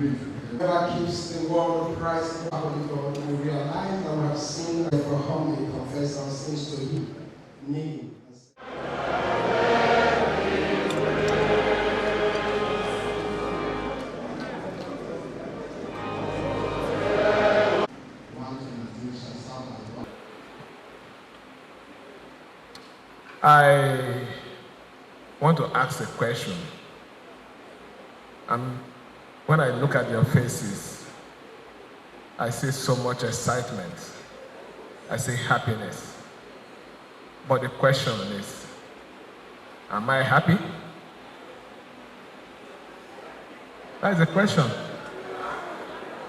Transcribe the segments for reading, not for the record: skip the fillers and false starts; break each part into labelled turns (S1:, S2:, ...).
S1: Whoever keeps the word of Christ will realize that we have sinned and for humbly confess our sins to Him. Kneel.
S2: I want to ask a question. When I look at your faces, I see so much excitement. I see happiness. But the question is, am I happy? That is the question.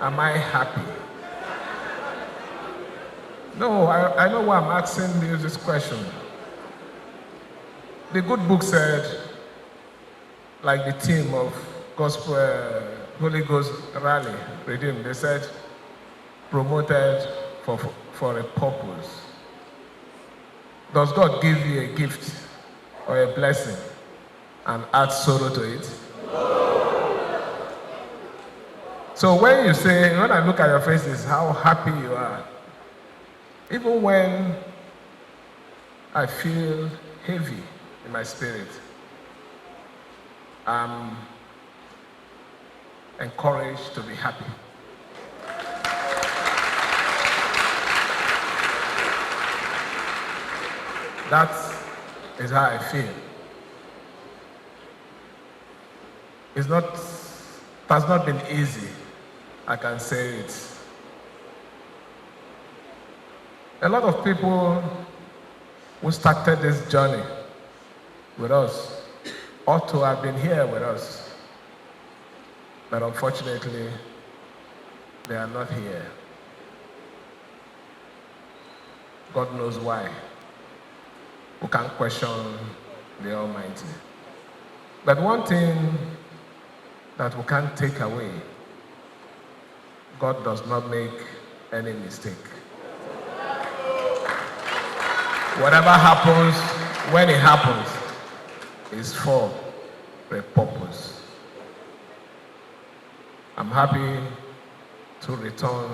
S2: Am I happy? No, I know why I'm asking you this question. The good book said, like the theme of Gospel Holy Ghost Rally, Redeemed, they said, promoted for a purpose. Does God give you a gift or a blessing and add sorrow to it? So when I look at your faces, how happy you are, even when I feel heavy in my spirit, I'm encouraged to be happy. That is how I feel. It has not been easy, I can say it. A lot of people who started this journey with us ought to have been here with us, but unfortunately, they are not here. God knows why. We can't question the Almighty. But one thing that we can't take away, God does not make any mistake. Whatever happens, when it happens, is for a purpose. I'm happy to return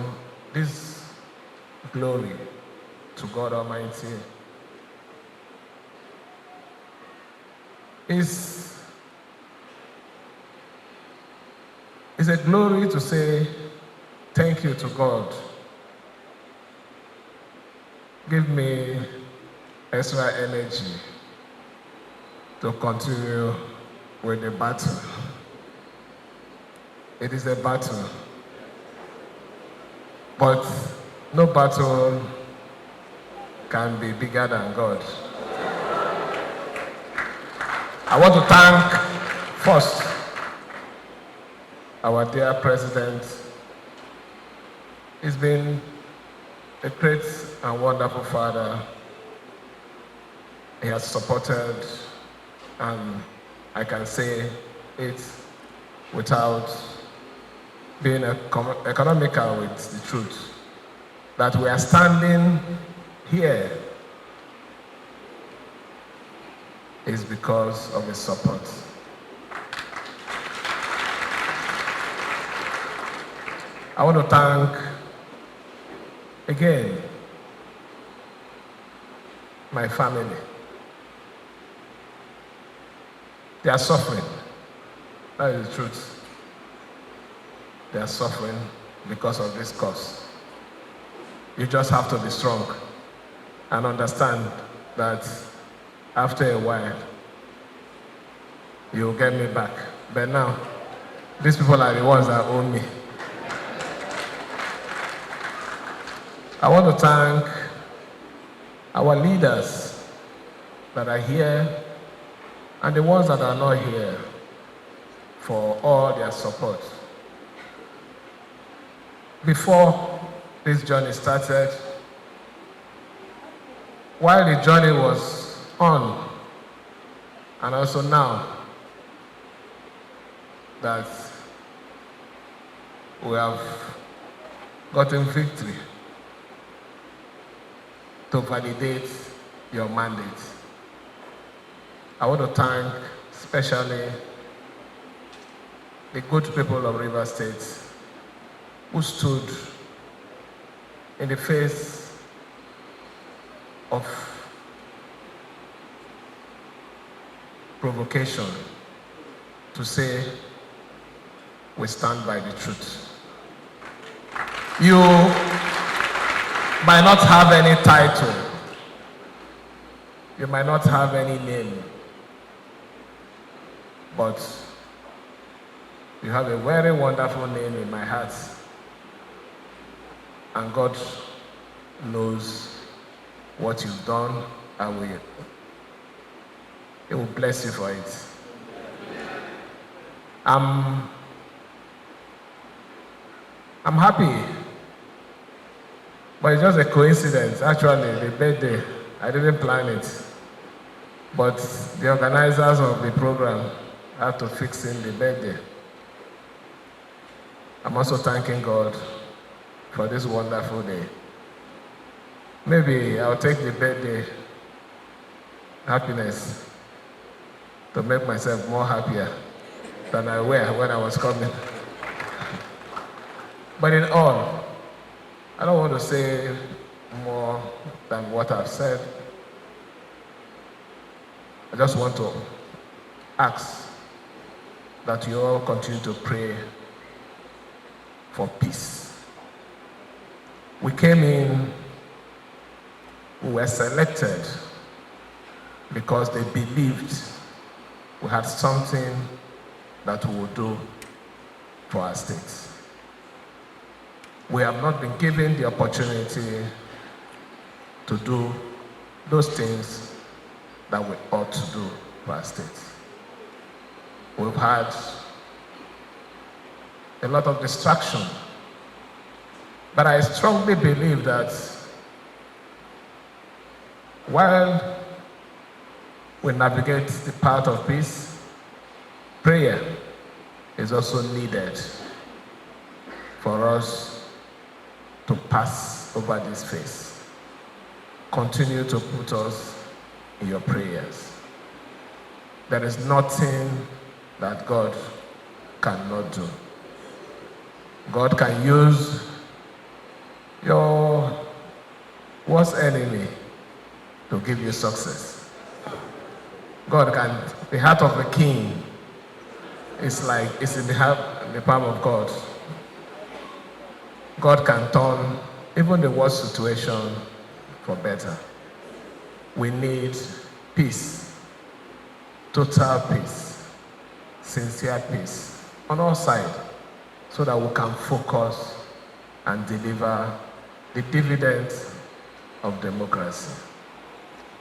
S2: this glory to God Almighty. It's a glory to say thank you to God. Give me extra energy to continue with the battle. It is a battle, but no battle can be bigger than God. I want to thank first our dear President. He's been a great and wonderful father. He has supported, and I can say it without being economical with the truth, that we are standing here is because of his support. I want to thank again my family. They are suffering. That is the truth. They are suffering because of this cause. You just have to be strong and understand that after a while, you'll get me back. But now, these people are the ones that own me. I want to thank our leaders that are here and the ones that are not here for all their support. Before this journey started, while the journey was on, and also now that we have gotten victory to validate your mandate. I want to thank especially the good people of River State who stood in the face of provocation to say, we stand by the truth. You might not have any title. You might not have any name. But you have a very wonderful name in my heart. And God knows what you've done and He will bless you for it. I'm happy, but it's just a coincidence. Actually, the birthday, I didn't plan it, but the organizers of the program had to fix in the birthday. I'm also thanking God for this wonderful day. Maybe I'll take the birthday happiness to make myself more happier than I were when I was coming. But in all, I don't want to say more than what I've said. I just want to ask that you all continue to pray for peace. We came in, we were selected because they believed we had something that we would do for our state. We have not been given the opportunity to do those things that we ought to do for our state. We've had a lot of distraction, but I strongly believe that while we navigate the path of peace, prayer is also needed for us to pass over this phase. Continue to put us in your prayers. There is nothing that God cannot do. God can use your worst enemy to give you success. God can, the heart of a king is in the palm of God. God can turn even the worst situation for better. We need peace, total peace, sincere peace on all sides, so that we can focus and deliver the dividends of democracy.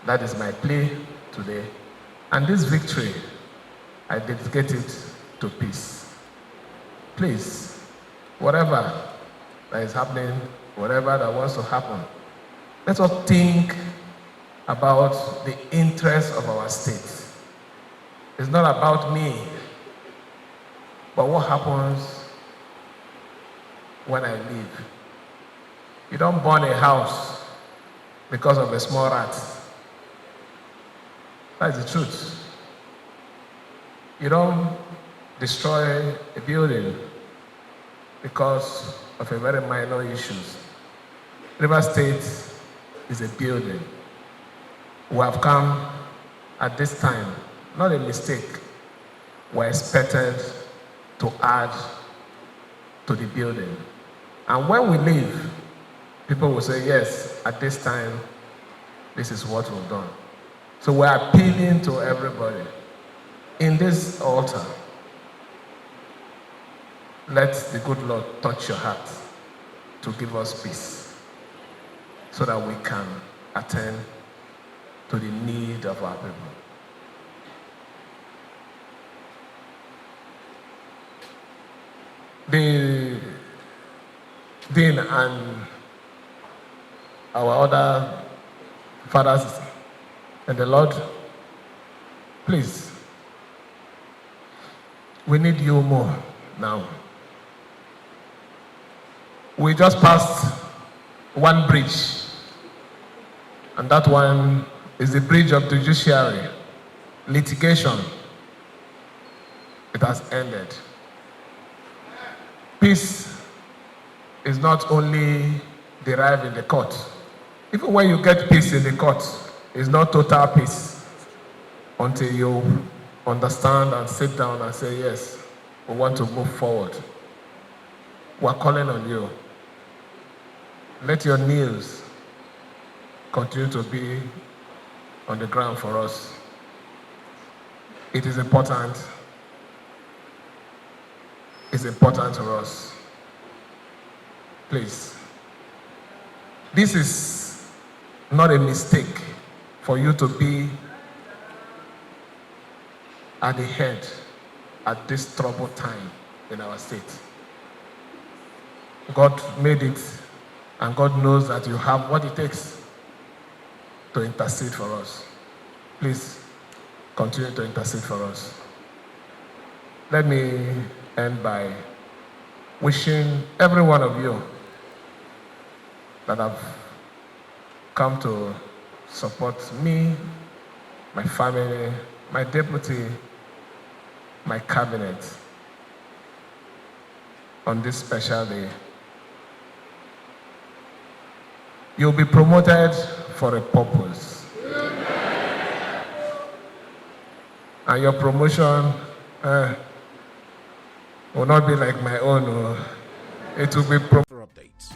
S2: That is my plea today. And this victory, I dedicate it to peace. Please, whatever that is happening, whatever that wants to happen, let us think about the interests of our state. It's not about me, but what happens when I leave. You don't burn a house because of a small rat. That's the truth. You don't destroy a building because of a very minor issues. River State is a building. We have come at this time, not a mistake. We're expected to add to the building. And when we leave, people will say, yes, at this time, this is what we've done. So we're appealing to everybody. In this altar, let the good Lord touch your heart to give us peace, so that we can attend to the need of our people. The Dean and our other fathers and the Lord, please, we need you more now. We just passed one bridge, and that one is the bridge of the judiciary. Litigation, it has ended. Peace is not only derived in the court. Even when you get peace in the court, it's not total peace until you understand and sit down and say, yes, we want to move forward. We're calling on you. Let your knees continue to be on the ground for us. It is important. It's important to us. Please. This is not a mistake for you to be at the head at this troubled time in our state. God made it, and God knows that you have what it takes to intercede for us. Please continue to intercede for us. Let me end by wishing every one of you that have come to support me, my family, my deputy, my cabinet on this special day. You'll be promoted for a purpose. And your promotion will not be like my own. It will be
S3: For updates.